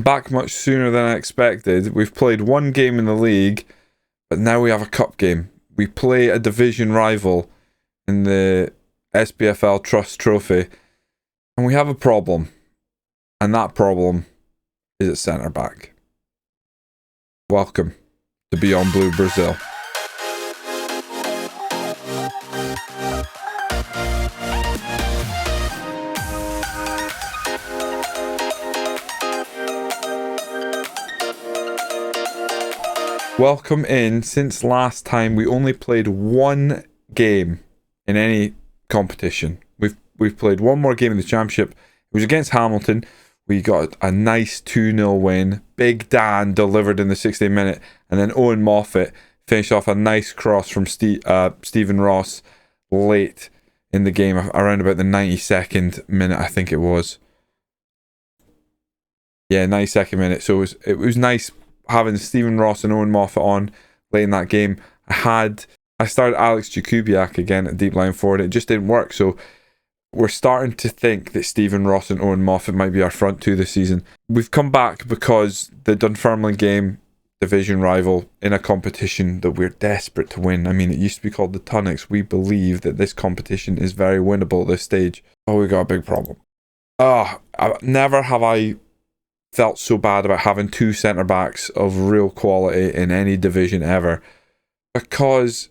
I'm back much sooner than I expected. We've played one game in the league, but now we have a cup game. We play a division rival in the SPFL Trust Trophy, and we have a problem. And that problem is at centre back. Welcome to Beyond Blue Brazil. Welcome in. Since last time, we only played one game in any competition. We've played one more game in the championship. It was against Hamilton. We got a nice 2-0 win. Big Dan delivered in the 60th minute, and then Owen Moffat finished off a nice cross from Stephen Ross late in the game, around about the 92nd minute, I think it was. Yeah, 92nd minute. So it was nice having Stephen Ross and Owen Moffat on late in that game. I started Alex Jakubiak again at deep line forward. It just didn't work. So we're starting to think that Stephen Ross and Owen Moffat might be our front two this season. We've come back because the Dunfermline game, division rival, in a competition that we're desperate to win. I mean, it used to be called the Tunnocks. We believe that this competition is very winnable at this stage. Oh, we got a big problem. Never have I felt so bad about having two centre-backs of real quality in any division ever, because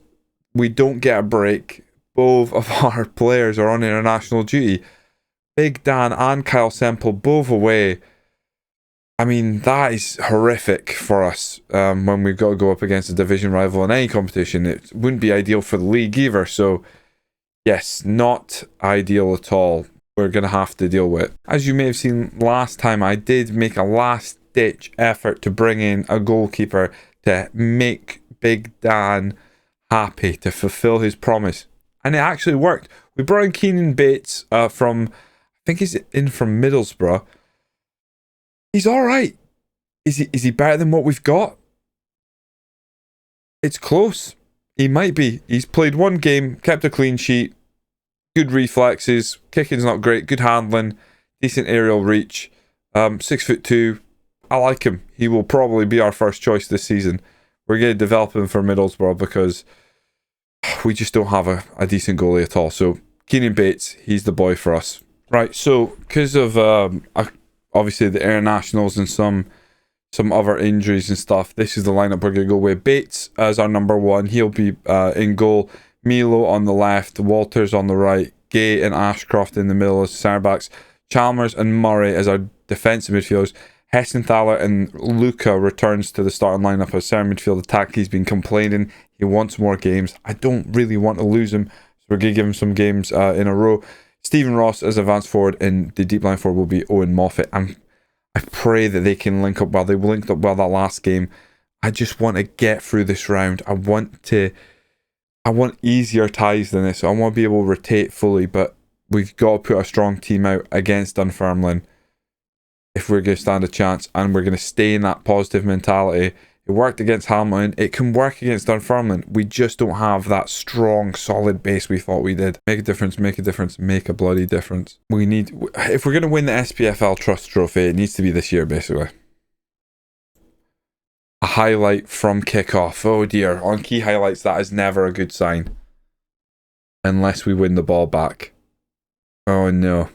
we don't get a break. Both of our players are on international duty. Big Dan and Kyle Semple both away. I mean, that is horrific for us when we've got to go up against a division rival in any competition. It wouldn't be ideal for the league either. So yes, not ideal at all. We're going to have to deal with. As you may have seen last time, I did make a last-ditch effort to bring in a goalkeeper to make Big Dan happy, to fulfill his promise. And it actually worked. We brought in Keenan Bates from, I think he's in from Middlesbrough. He's all right. Is he better than what we've got? It's close. He might be. He's played one game, kept a clean sheet. Good reflexes, kicking's not great, good handling, decent aerial reach, 6'2". I like him. He will probably be our first choice this season. We're going to develop him for Middlesbrough because we just don't have a decent goalie at all. So Keenan Bates, he's the boy for us. Right, so because of obviously the internationals and some other injuries and stuff, this is the lineup we're going to go with. Bates as our number one. He'll be in goal. Milo on the left, Walters on the right, Gay and Ashcroft in the middle as centre backs, Chalmers and Murray as our defensive midfielders. Hessenthaler and Luca returns to the starting lineup as centre midfield attack. He's been complaining he wants more games. I don't really want to lose him, so we're going to give him some games in a row. Stephen Ross as advanced forward, and the deep line forward will be Owen Moffat. I pray that they can link up well. They linked up well that last game. I just want to get through this round. I want easier ties than this. I want to be able to rotate fully, but we've got to put a strong team out against Dunfermline if we're going to stand a chance, and we're going to stay in that positive mentality. It worked against Hamilton. It can work against Dunfermline. We just don't have that strong, solid base we thought we did. Make a difference, make a difference, make a bloody difference. If we're going to win the SPFL Trust Trophy, it needs to be this year, basically. A highlight from kickoff. Oh dear. On key highlights, that is never a good sign. Unless we win the ball back. Oh no.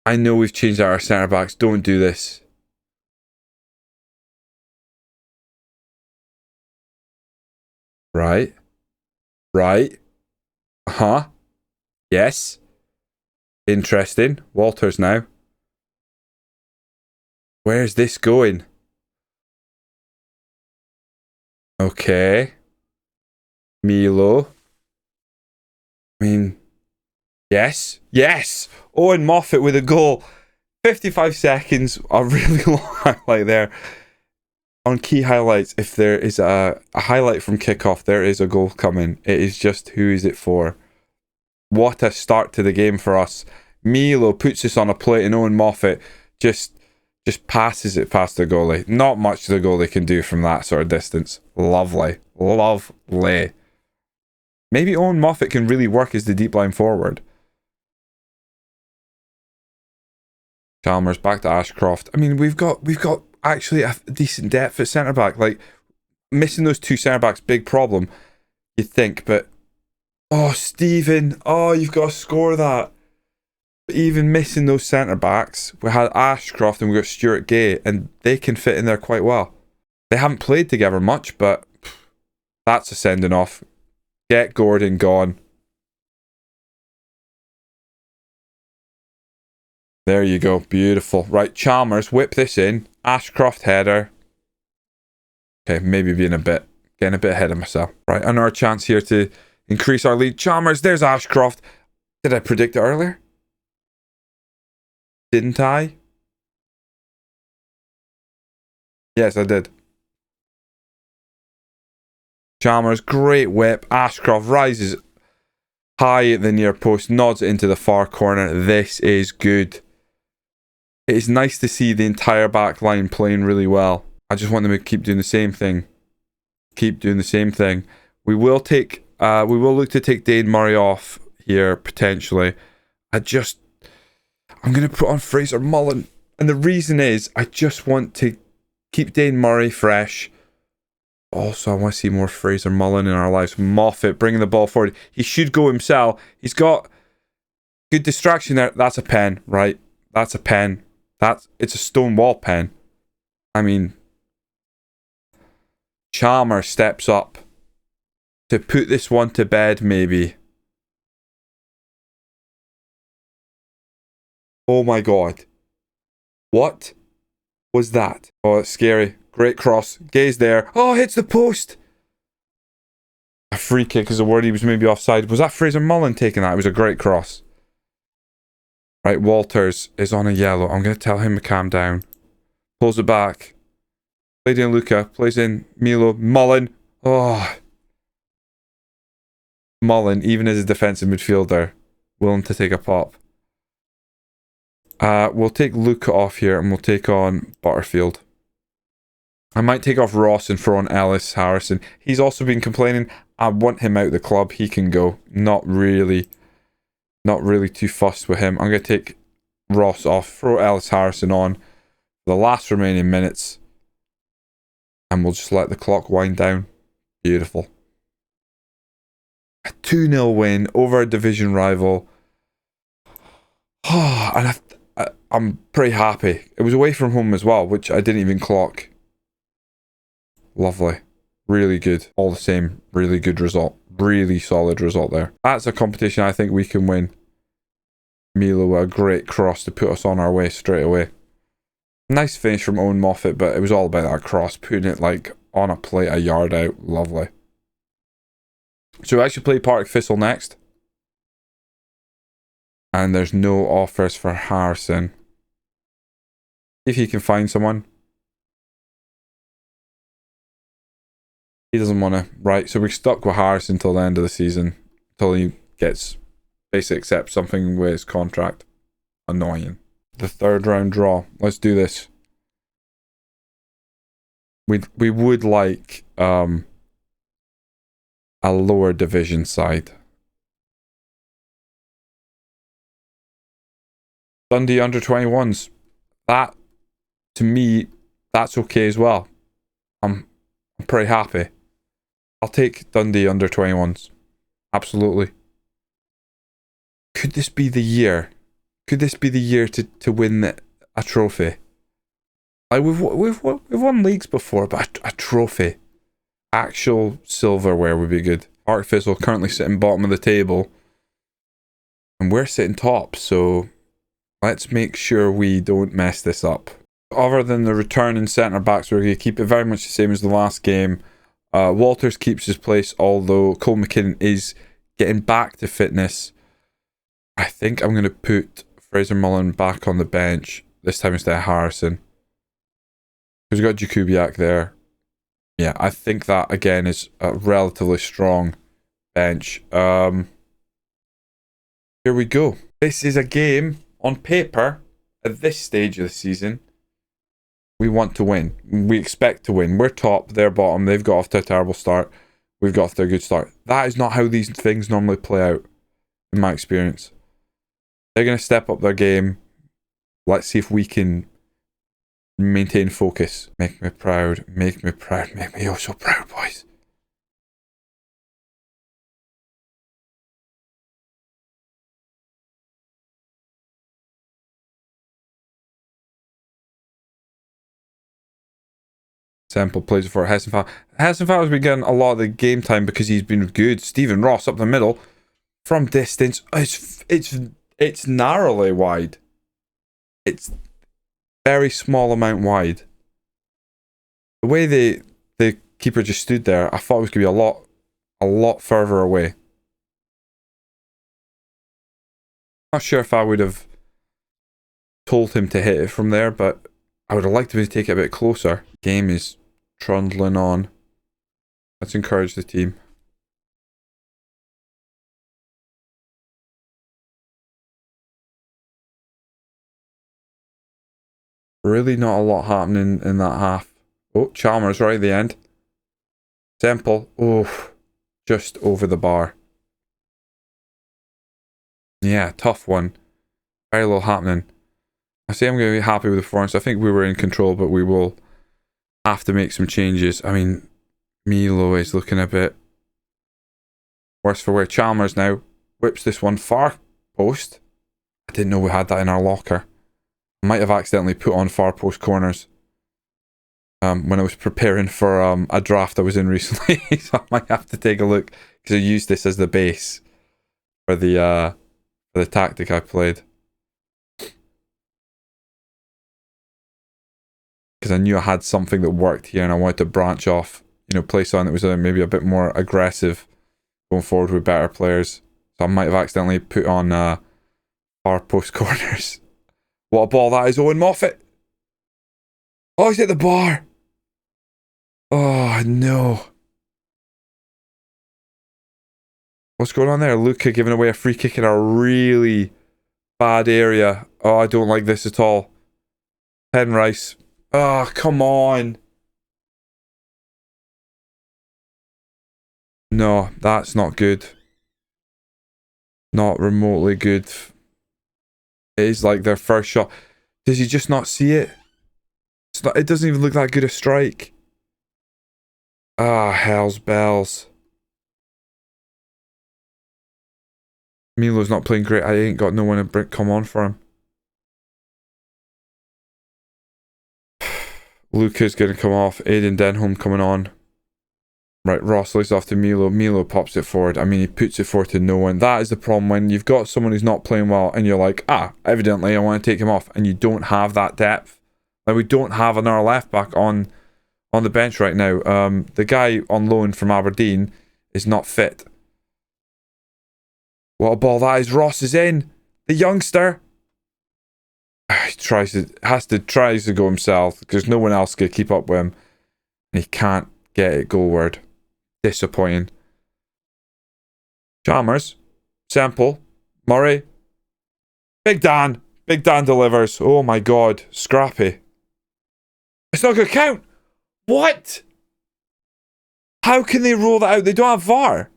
I know we've changed out our centre backs. Don't do this. Right. Uh-huh. Yes. Interesting. Walters now. Where's this going? Okay. Milo. I mean, yes. Owen Moffat with a goal. 55 seconds. A really long highlight there. On key highlights, if there is a highlight from kickoff, there is a goal coming. It is just, who is it for? What a start to the game for us. Milo puts this on a plate, and Owen Moffat just passes it past the goalie. Not much the goalie can do from that sort of distance. Lovely. Maybe Owen Moffat can really work as the deep line forward. Chalmers back to Ashcroft. I mean, we've got actually a decent depth at centre back. Like, missing those two centre backs, big problem, you'd think. But oh, Stephen, oh, you've got to score that. But even missing those centre backs, we had Ashcroft and we got Stuart Gay, and they can fit in there quite well. They haven't played together much, but that's a sending off. Get Gordon gone. There you go. Beautiful. Right, Chalmers, whip this in. Ashcroft header. Okay, maybe getting a bit ahead of myself. Right, another chance here to increase our lead. Chalmers, there's Ashcroft. Did I predict it earlier? Didn't I? Yes, I did. Chalmers, great whip. Ashcroft rises high at the near post, nods it into the far corner. This is good. It is nice to see the entire back line playing really well. I just want them to keep doing the same thing. Keep doing the same thing. We will look to take Dane Murray off here, potentially. I'm going to put on Fraser Mullen. And the reason is, I just want to keep Dane Murray fresh. Also, I want to see more Fraser Mullen in our lives. Moffat bringing the ball forward. He should go himself. He's got good distraction there. That's a pen, right? That's a pen. It's a stone wall pen. I mean, Chalmers steps up to put this one to bed, maybe. Oh my god. What was that? Oh, it's scary. Great cross. Gay's there. Oh, hits the post. A free kick is a word. He was maybe offside. Was that Fraser Mullen taking that? It was a great cross. Right, Walters is on a yellow. I'm going to tell him to calm down. Pulls it back. Plays in Luca. Plays in Milo. Mullen. Oh. Mullen, even as a defensive midfielder, willing to take a pop. We'll take Luca off here and we'll take on Butterfield. I might take off Ross and throw on Ellis Harrison. He's also been complaining. I want him out of the club. He can go. Not really too fussed with him. I'm going to take Ross off, throw Ellis Harrison on for the last remaining minutes, and we'll just let the clock wind down. Beautiful. A 2-0 win over a division rival. And I'm pretty happy. It was away from home as well, which I didn't even clock. Lovely. Really good. All the same, really good result. Really solid result there. That's a competition I think we can win. Milo, a great cross to put us on our way straight away. Nice finish from Owen Moffat, but it was all about that cross, putting it like on a plate a yard out. Lovely. So we actually play Partick Thistle next. And there's no offers for Harrison. If he can find someone. He doesn't want to. Right, so we're stuck with Harrison until the end of the season. Until he basically accepts something with his contract. Annoying. The third round draw. Let's do this. We would like a lower division side. Dundee under 21s. That, to me, that's okay as well. I'm pretty happy. I'll take Dundee under 21s. Absolutely. Could this be the year? Could this be the year to win a trophy? Like we've won leagues before, but a trophy, actual silverware would be good. Partick Thistle currently sitting bottom of the table, and we're sitting top. So let's make sure we don't mess this up. Other than the return in centre backs, we're going to keep it very much the same as the last game. Walters keeps his place, although Cole McKinnon is getting back to fitness. I think I'm going to put Fraser Mullen back on the bench this time instead of Harrison. Because we've got Jakubiak there. Yeah, I think that again is a relatively strong bench. Here we go. This is a game on paper at this stage of the season. We want to win. We expect to win. We're top, they're bottom. They've got off to a terrible start. We've got off to a good start. That is not how these things normally play out, in my experience. They're going to step up their game. Let's see if we can maintain focus. Make me proud, make me proud, make me oh so proud, boys. Semple plays it for Hessenfeld. Hessenfeld's been getting a lot of the game time because he's been good. Stephen Ross up the middle from distance. It's narrowly wide. It's very small amount wide. The way the keeper just stood there, I thought it was gonna be a lot further away. Not sure if I would have told him to hit it from there, but I would have liked him to take it a bit closer. Game is trundling on. Let's encourage the team. Really not a lot happening in that half. Oh, Chalmers right at the end. Semple, oh, just over the bar. Yeah, tough one. Very little happening. I say I'm going to be happy with the performance. I think we were in control, but we will have to make some changes. I mean, Milo is looking a bit worse for wear. Chalmers now whips this one far post. I didn't know we had that in our locker. I might have accidentally put on far post corners when I was preparing for a draft I was in recently. So I might have to take a look because I used this as the base for the tactic I played. Because I knew I had something that worked here and I wanted to branch off, you know, play something that was maybe a bit more aggressive going forward with better players. So I might have accidentally put on far post corners. What a ball that is, Owen Moffat. Oh, he's hit the bar. Oh, no. What's going on there? Luca giving away a free kick in a really bad area. Oh, I don't like this at all. Penrice. Oh, come on. No, that's not good. Not remotely good. It is like their first shot. Does he just not see it? It doesn't even look that good a strike. Ah, hell's bells. Milo's not playing great. I ain't got no one to come on for him. Luca's going to come off. Aiden Denholm coming on. Right, Ross lays off to Milo. Milo pops it forward. I mean, he puts it forward to no one. That is the problem when you've got someone who's not playing well and you're like, evidently I want to take him off. And you don't have that depth. Like, we don't have another left back on the bench right now. The guy on loan from Aberdeen is not fit. What a ball that is. Ross is in. The youngster. He tries to go himself because no one else could keep up with him. And he can't get it goalward. Disappointing. Chalmers. Semple. Murray. Big Dan. Big Dan delivers. Oh my god. Scrappy. It's not going to count. What? How can they rule that out? They don't have VAR.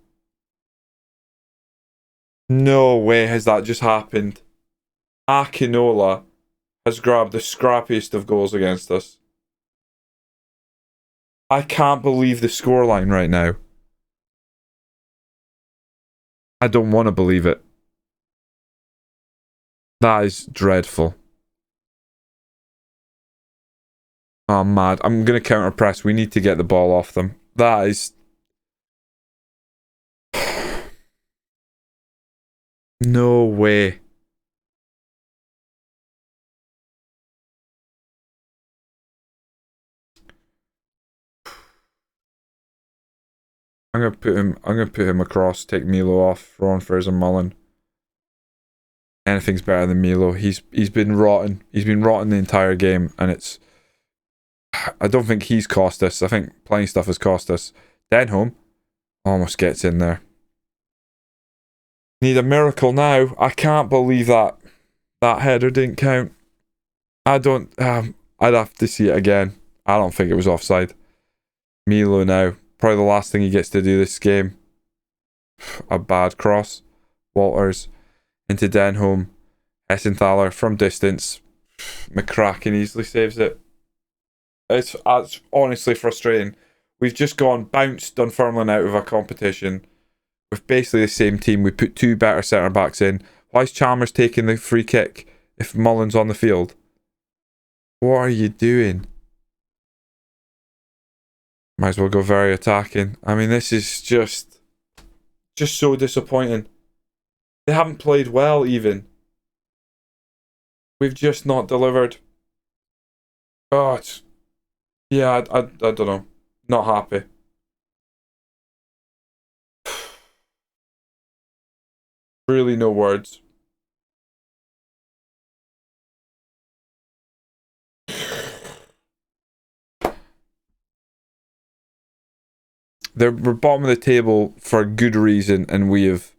No way has that just happened. Akinola has grabbed the scrappiest of goals against us. I can't believe the scoreline right now. I don't want to believe it. That is dreadful. Oh, I'm mad. I'm going to counter press. We need to get the ball off them. That is... No way. I'm gonna put him across, take Milo off, Ron Fraser Mullen. Anything's better than Milo. He's been rotten. He's been rotten the entire game, and it's... I don't think he's cost us. I think plenty stuff has cost us. Denholm almost gets in there. Need a miracle now. I can't believe that header didn't count. I don't... I'd have to see it again. I don't think it was offside. Milo now. Probably the last thing he gets to do this game. A bad cross. Walters into Denholm. Essenthaler from distance. McCracken easily saves it. It's honestly frustrating. We've just bounced Dunfermline out of a competition with basically the same team. We put 2 better centre backs in. Why is Chalmers taking the free kick if Mullen's on the field? What are you doing? Might as well go very attacking. I mean, this is just so disappointing. They haven't played well even. We've just not delivered. Oh, yeah, I don't know. Not happy. Really no words. We're bottom of the table for a good reason, and we've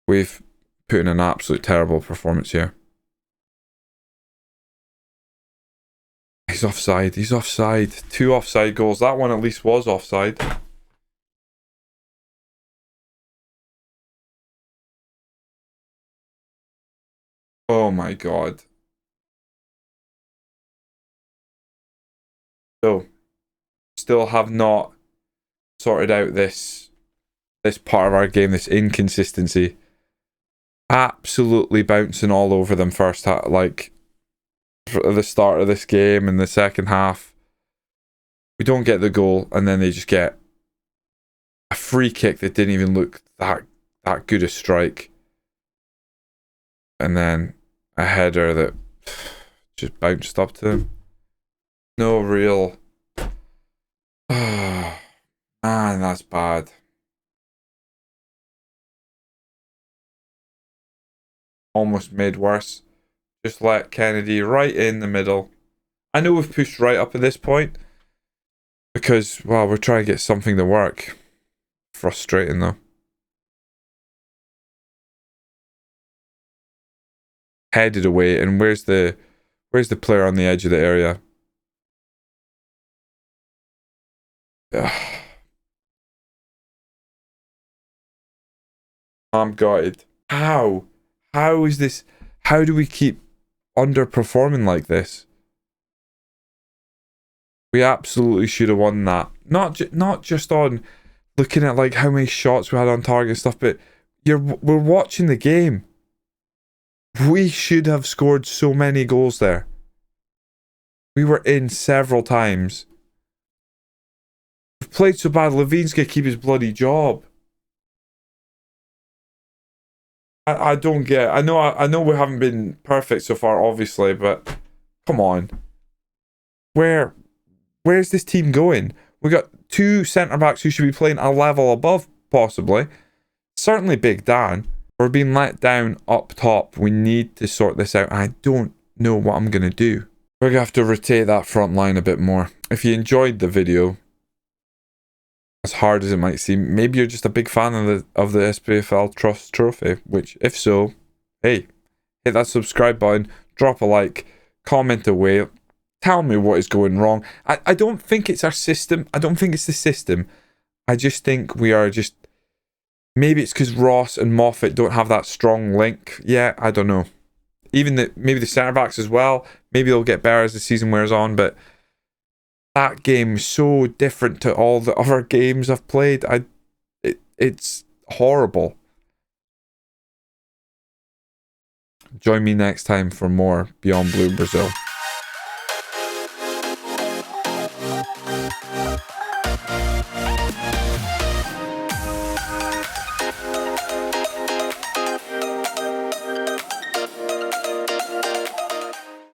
put in an absolute terrible performance here. He's offside. He's offside. 2 offside goals. That one at least was offside. Oh my god. So, still have not sorted out this part of our game, this inconsistency. Absolutely bouncing all over them first half, like at the start of this game, and the second half we don't get the goal, and then they just get a free kick that didn't even look that good a strike, and then a header that just bounced up to them. No real. Oh, man, that's bad. Almost made worse. Just let Kennedy right in the middle. I know we've pushed right up at this point because, well, we're trying to get something to work. Frustrating though. Headed away, and where's the player on the edge of the area? Ugh. I'm gutted. How is this? How do we keep underperforming like this? We absolutely should have won that. Not just on looking at like how many shots we had on target and stuff, but we're watching the game. We should have scored so many goals there. We were in several times. We've played so bad, Levine's gonna keep his bloody job. I don't get. I know we haven't been perfect so far, obviously, but come on. Where's this team going? We got 2 centre backs who should be playing a level above, possibly. Certainly Big Dan. We're being let down up top. We need to sort this out. I don't know what I'm gonna do. We're gonna have to rotate that front line a bit more. If you enjoyed the video, as hard as it might seem, maybe you're just a big fan of the SPFL Trust Trophy, which, if so, hey, hit that subscribe button, drop a like, comment away, tell me what is going wrong. I don't think it's our system. I don't think it's the system. I just think we are just... Maybe it's because Ross and Moffat don't have that strong link. Yeah, I don't know. Even maybe the centre-backs as well. Maybe they'll get better as the season wears on, but... That game is so different to all the other games I've played. It's horrible. Join me next time for more Beyond Blue Brazil.